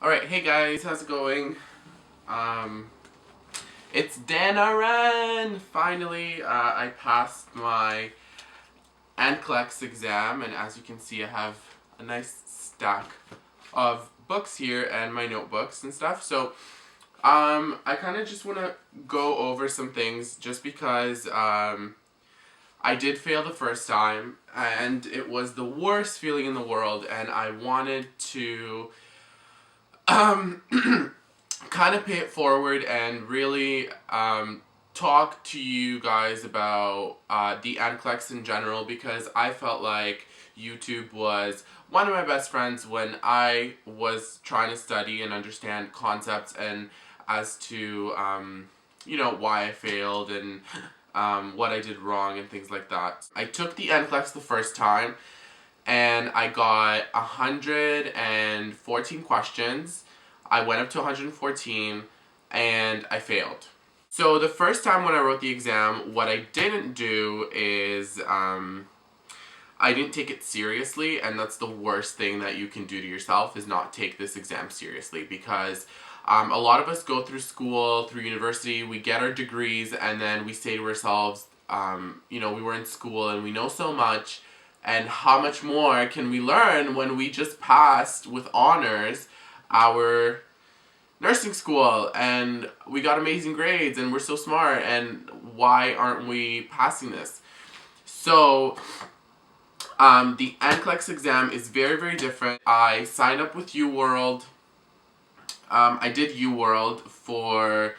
Alright, hey guys, how's it going? Um, it's NCLEX-RN! Finally, I passed my NCLEX exam, and as you can see, I have a nice stack of books here and my notebooks and stuff. So, I kind of just want to go over some things just because, I did fail the first time, and it was the worst feeling in the world, and I wanted to, um, kind of pay it forward and really talk to you guys about the NCLEX in general, because I felt like YouTube was one of my best friends when I was trying to study and understand concepts and as to why I failed and what I did wrong and things like that. I took the NCLEX the first time and I got 114 questions. I went up to 114 and I failed. So the first time when I wrote the exam, what I didn't do is I didn't take it seriously, and that's the worst thing that you can do to yourself, is not take this exam seriously, because a lot of us go through school, through university, we get our degrees, and then we say to ourselves, we were in school and we know so much, and how much more can we learn when we just passed with honors our nursing school and we got amazing grades and we're so smart, and why aren't we passing this? So the NCLEX exam is very, very different. I signed up with UWorld. I did UWorld for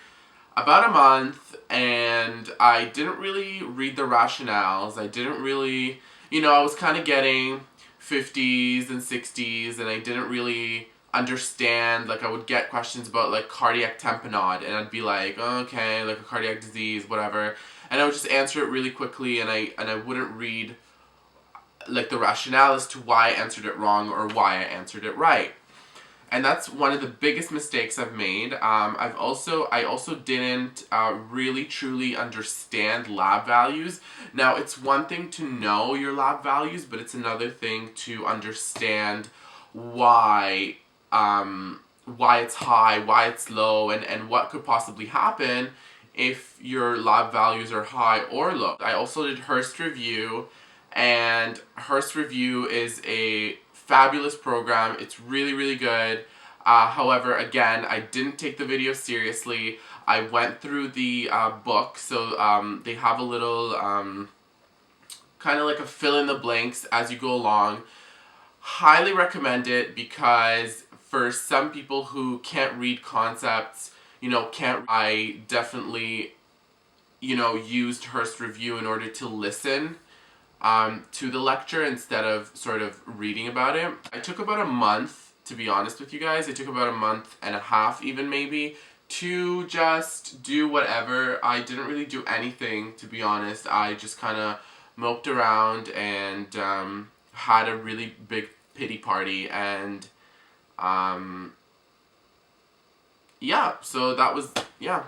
about a month, and I didn't really read the rationales. I didn't really, I was kind of getting 50s and 60s, and I didn't really understand. Like, I would get questions about like cardiac tamponade, and I'd be like, oh, okay, like a cardiac disease, whatever, and I would just answer it really quickly, and I wouldn't read like the rationale as to why I answered it wrong or why I answered it right. And that's one of the biggest mistakes I've made. I also didn't really truly understand lab values. Now, it's one thing to know your lab values, but it's another thing to understand why it's high, why it's low, and what could possibly happen if your lab values are high or low. I also did Hearst Review, and Hearst Review is a fabulous program. It's really, really good. However, again, I didn't take the video seriously. I went through the book, so they have a little kind of like a fill in the blanks as you go along. Highly recommend it, because for some people who can't read concepts, I definitely, used Hearst Review in order to listen to the lecture instead of sort of reading about it. I took about a month, to be honest with you guys. I took about a month and a half, even maybe, to just do whatever. I didn't really do anything, to be honest. I just kind of moped around and had a really big pity party, and yeah, so that was, yeah.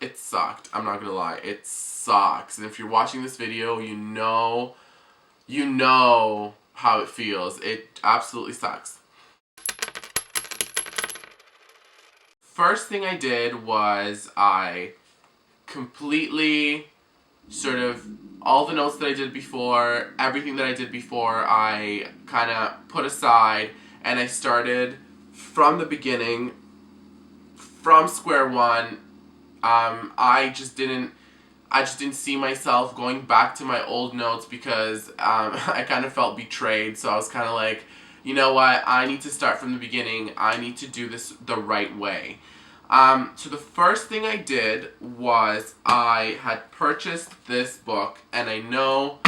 It sucked. I'm not gonna lie. It sucks. And if you're watching this video, you know how it feels. It absolutely sucks. First thing I did was I completely sort of, all the notes that I did before, everything that I did before, I kind of put aside, and I started from the beginning, from square one. I just didn't see myself going back to my old notes, because I kind of felt betrayed. So I was kind of like, you know what, I need to start from the beginning. I need to do this the right way. So the first thing I did was I had purchased this book, and I know,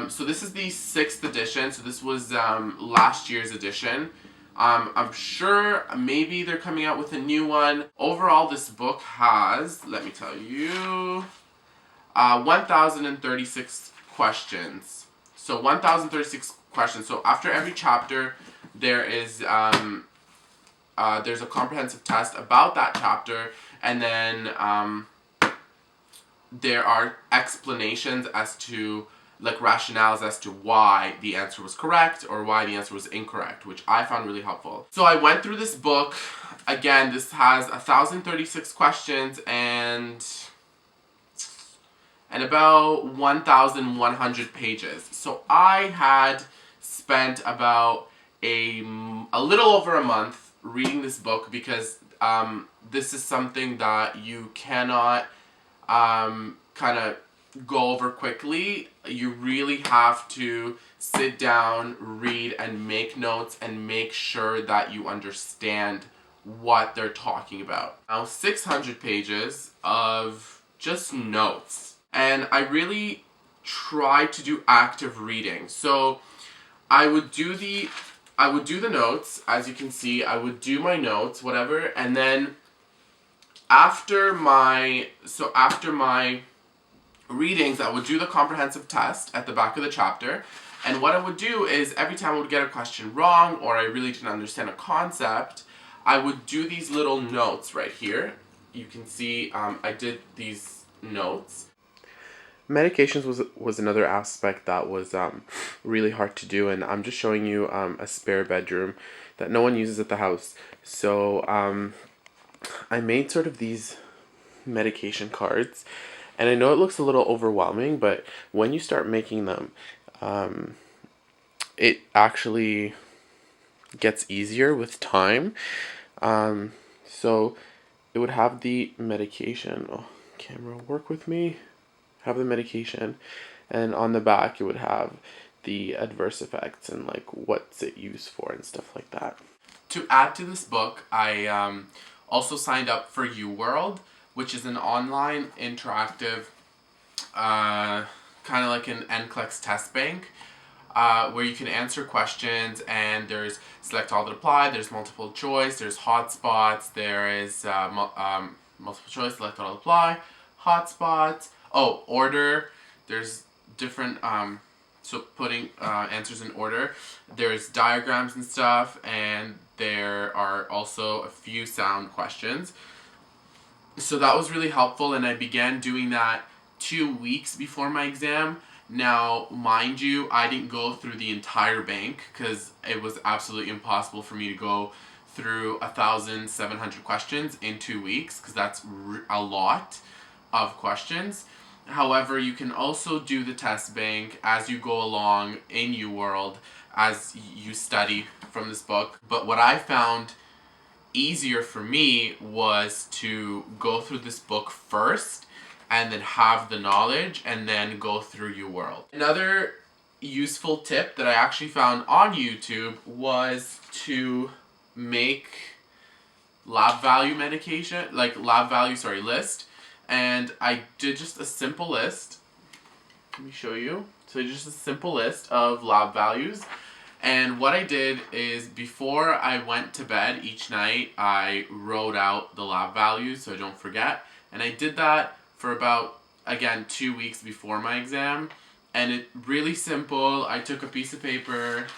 so this is the 6th edition, so this was last year's edition. I'm sure maybe they're coming out with a new one. Overall, this book has, let me tell you, 1,036 questions. So 1,036 questions. So after every chapter, there is there's a comprehensive test about that chapter, and then there are explanations as to like rationales as to why the answer was correct or why the answer was incorrect, which I found really helpful. So I went through this book. Again, this has 1,036 questions and about 1,100 pages. So I had spent about a little over a month reading this book because this is something that you cannot kind of go over quickly. You really have to sit down, read, and make notes and make sure that you understand what they're talking about. Now, 600 pages of just notes. And I really try to do active reading. So I would do the notes, as you can see. I would do my notes, whatever, and then after my readings, I would do the comprehensive test at the back of the chapter. And what I would do is every time I would get a question wrong or I really didn't understand a concept, I would do these little notes right here. You can see I did these notes. Medications was another aspect that was really hard to do, and I'm just showing you a spare bedroom that no one uses at the house. So I made sort of these medication cards, and I know it looks a little overwhelming, but when you start making them, it actually gets easier with time. So it would have the medication. Oh, camera, work with me. Have the medication, and on the back it would have the adverse effects and like what's it used for and stuff like that. To add to this book, I also signed up for UWorld, which is an online interactive kind of like an NCLEX test bank, where you can answer questions, and there's select all that apply, there's multiple choice, there's hotspots, there is multiple choice, select all that apply, hotspots. Oh, order. There's different, so putting answers in order. There's diagrams and stuff, and there are also a few sound questions. So that was really helpful, and I began doing that 2 weeks before my exam. Now, mind you, I didn't go through the entire bank because it was absolutely impossible for me to go through 1,700 questions in 2 weeks because that's a lot of questions. However, you can also do the test bank as you go along in UWorld as you study from this book. But what I found easier for me was to go through this book first and then have the knowledge and then go through UWorld. Another useful tip that I actually found on YouTube was to make lab value list. And I did just a simple list. Let me show you. So just a simple list of lab values. And what I did is before I went to bed each night, I wrote out the lab values so I don't forget. And I did that for about, again, 2 weeks before my exam. And it really simple. I took a piece of paper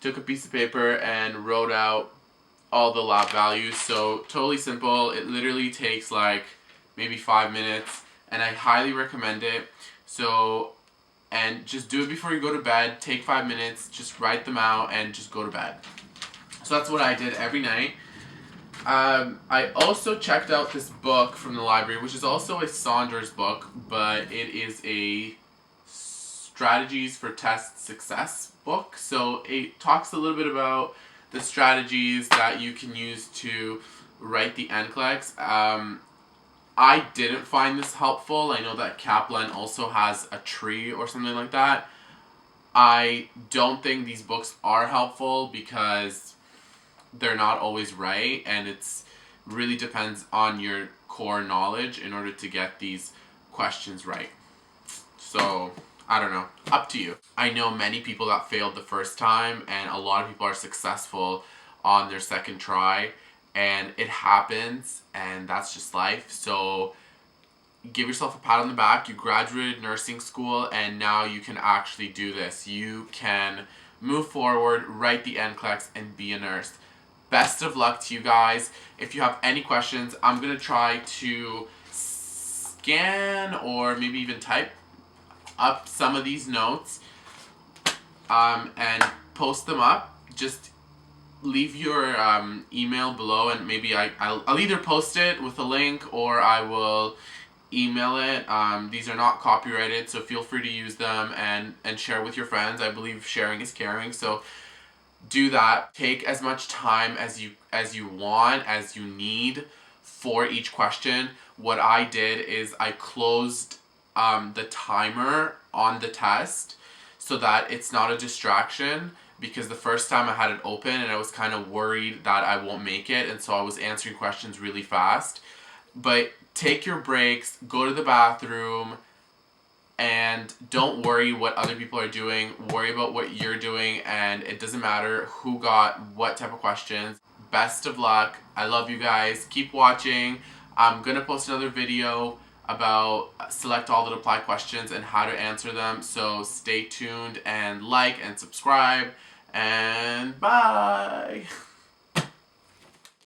and wrote out all the lab values. So totally simple. It literally takes like maybe 5 minutes, and I highly recommend it. So, and just do it before you go to bed. Take 5 minutes, just write them out, and just go to bed. So that's what I did every night. I also checked out this book from the library, which is also a Saunders book, but it is a strategies for test success book. So it talks a little bit about the strategies that you can use to write the NCLEX. I didn't find this helpful. I know that Kaplan also has a tree or something like that. I don't think these books are helpful because they're not always right, and it's really depends on your core knowledge in order to get these questions right. So I don't know, up to you. I know many people that failed the first time, and a lot of people are successful on their second try, and it happens, and that's just life. So give yourself a pat on the back. You graduated nursing school, and now you can actually do this. You can move forward, write the NCLEX, and be a nurse. Best of luck to you guys. If you have any questions, I'm going to try to scan or maybe even type up some of these notes and post them up. Just leave your email below, and maybe I'll either post it with a link or I will email it. These are not copyrighted, so feel free to use them and share with your friends. I believe sharing is caring, so do that. Take as much time as you want, as you need for each question. What I did is I closed the timer on the test so that it's not a distraction, because the first time I had it open and I was kind of worried that I won't make it, and so I was answering questions really fast. But take your breaks, go to the bathroom, and don't worry what other people are doing. Worry about what you're doing, and it doesn't matter who got what type of questions. Best of luck. I love you guys. Keep watching. I'm gonna post another video about select all that apply questions and how to answer them. So stay tuned and like and subscribe, and bye.